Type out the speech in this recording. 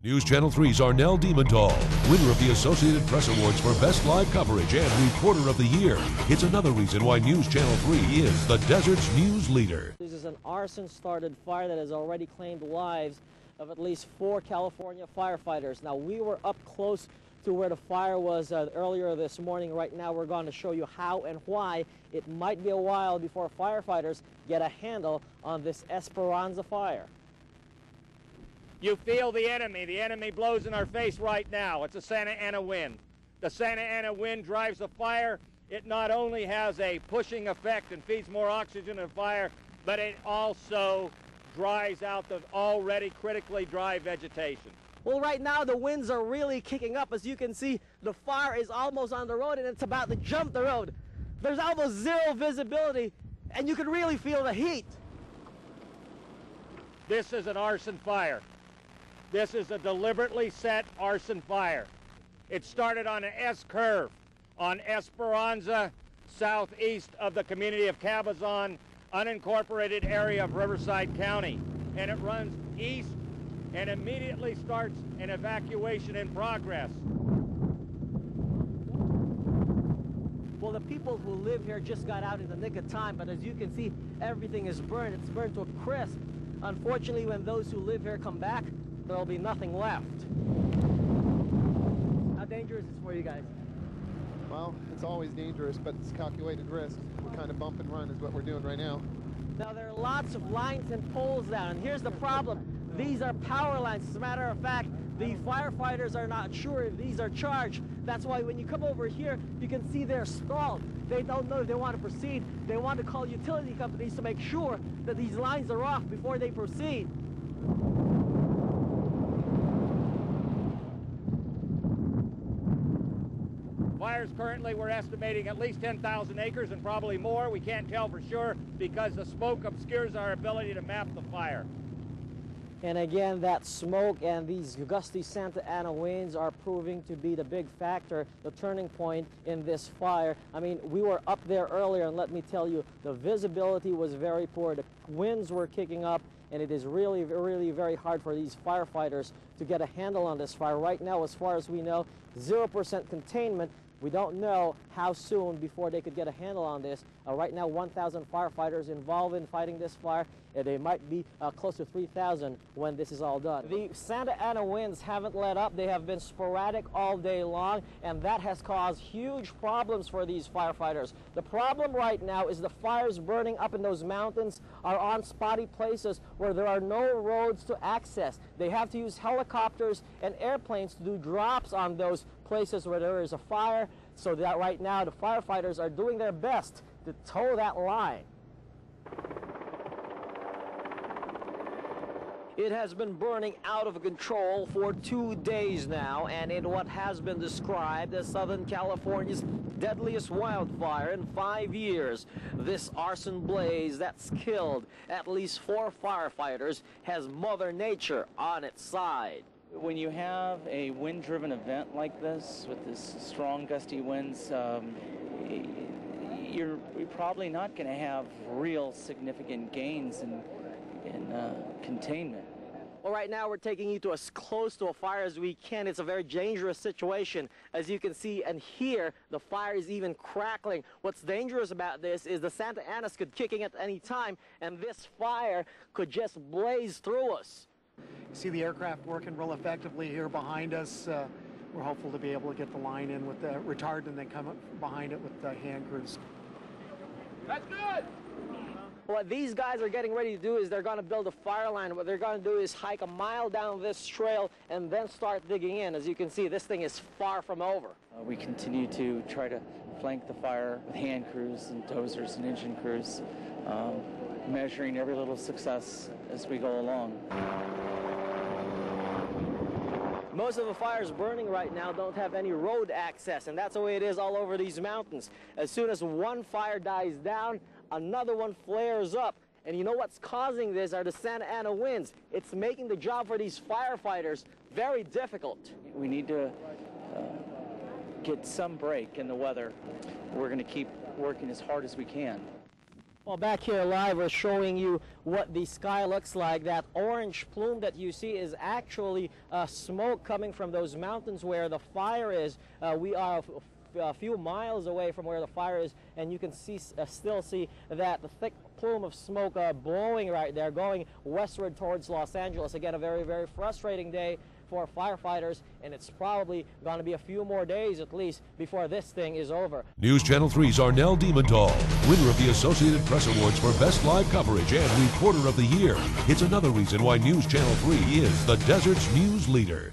News Channel 3's Arnell DiMaandal, winner of the Associated Press Awards for Best Live Coverage and Reporter of the Year. It's another reason why News Channel 3 is the desert's news leader. This is an arson-started fire that has already claimed the lives of at least 4 California firefighters. Now, we were up close to where the fire was earlier this morning. Right now, we're going to show you how and why it might be a while before firefighters get a handle on this Esperanza fire. You feel the enemy. The enemy blows in our face right now. It's a Santa Ana wind. The Santa Ana wind drives the fire. It not only has a pushing effect and feeds more oxygen to the fire, but it also dries out the already critically dry vegetation. Well, right now the winds are really kicking up. As you can see, the fire is almost on the road and it's about to jump the road. There's almost zero visibility and you can really feel the heat. This is an arson fire. This is a deliberately set arson fire. It started on an S-curve on Esperanza, southeast of the community of Cabazon, unincorporated area of Riverside County. And it runs east and immediately starts an evacuation in progress. Well, the people who live here just got out in the nick of time, but as you can see, everything is burned. It's burned to a crisp. Unfortunately, when those who live here come back, there'll be nothing left. How dangerous is it for you guys? Well, it's always dangerous, but it's calculated risk. We kind of bump and run is what we're doing right now. Now, there are lots of lines and poles down, and here's the problem. These are power lines. As a matter of fact, the firefighters are not sure if these are charged. That's why when you come over here, you can see they're stalled. They don't know if they want to proceed. They want to call utility companies to make sure that these lines are off before they proceed. Fires currently, we're estimating at least 10,000 acres and probably more. We can't tell for sure because the smoke obscures our ability to map the fire. And again, that smoke and these gusty Santa Ana winds are proving to be the big factor, the turning point in this fire. I mean, we were up there earlier, and let me tell you, the visibility was very poor. The winds were kicking up, and it is really, really very hard for these firefighters to get a handle on this fire. Right now, as far as we know, 0% containment. We don't know how soon before they could get a handle on this. Right now, 1,000 firefighters involved in fighting this fire. They might be close to 3,000 when this is all done. The Santa Ana winds haven't let up. They have been sporadic all day long, and that has caused huge problems for these firefighters. The problem right now is the fires burning up in those mountains are on spotty places where there are no roads to access. They have to use helicopters and airplanes to do drops on those places where there is a fire, so that right now the firefighters are doing their best to tow that line. It has been burning out of control for 2 days now, and in what has been described as Southern California's deadliest wildfire in 5 years. This arson blaze that's killed at least 4 firefighters has Mother Nature on its side. When you have a wind-driven event like this, with this strong gusty winds, you're probably not going to have real significant gains in containment. Well, right now we're taking you to as close to a fire as we can. It's a very dangerous situation, as you can see and hear. The fire is even crackling. What's dangerous about this is the Santa Anas could kick in at any time, and this fire could just blaze through us. You see the aircraft working real effectively here behind us. We're hopeful to be able to get the line in with the retardant and then come up behind it with the hand crews. That's good! What these guys are getting ready to do is they're going to build a fire line. What they're going to do is hike a mile down this trail and then start digging in. As you can see, this thing is far from over. We continue to try to flank the fire with hand crews and dozers and engine crews, measuring every little success as we go along. Most of the fires burning right now don't have any road access, and that's the way it is all over these mountains. As soon as one fire dies down, another one flares up. And you know what's causing this are the Santa Ana winds. It's making the job for these firefighters very difficult. We need to get some break in the weather. We're going to keep working as hard as we can. Well, back here live, we're showing you what the sky looks like. That orange plume that you see is actually smoke coming from those mountains where the fire is. We are a few miles away from where the fire is, and you can see still see that the thick plume of smoke blowing right there, going westward towards Los Angeles. Again, a very, very frustrating day for firefighters, and it's probably going to be a few more days at least before this thing is over. News Channel 3's Arnell DiMaandal, winner of the Associated Press Awards for Best Live Coverage and Reporter of the Year. It's another reason why News Channel 3 is the desert's news leader.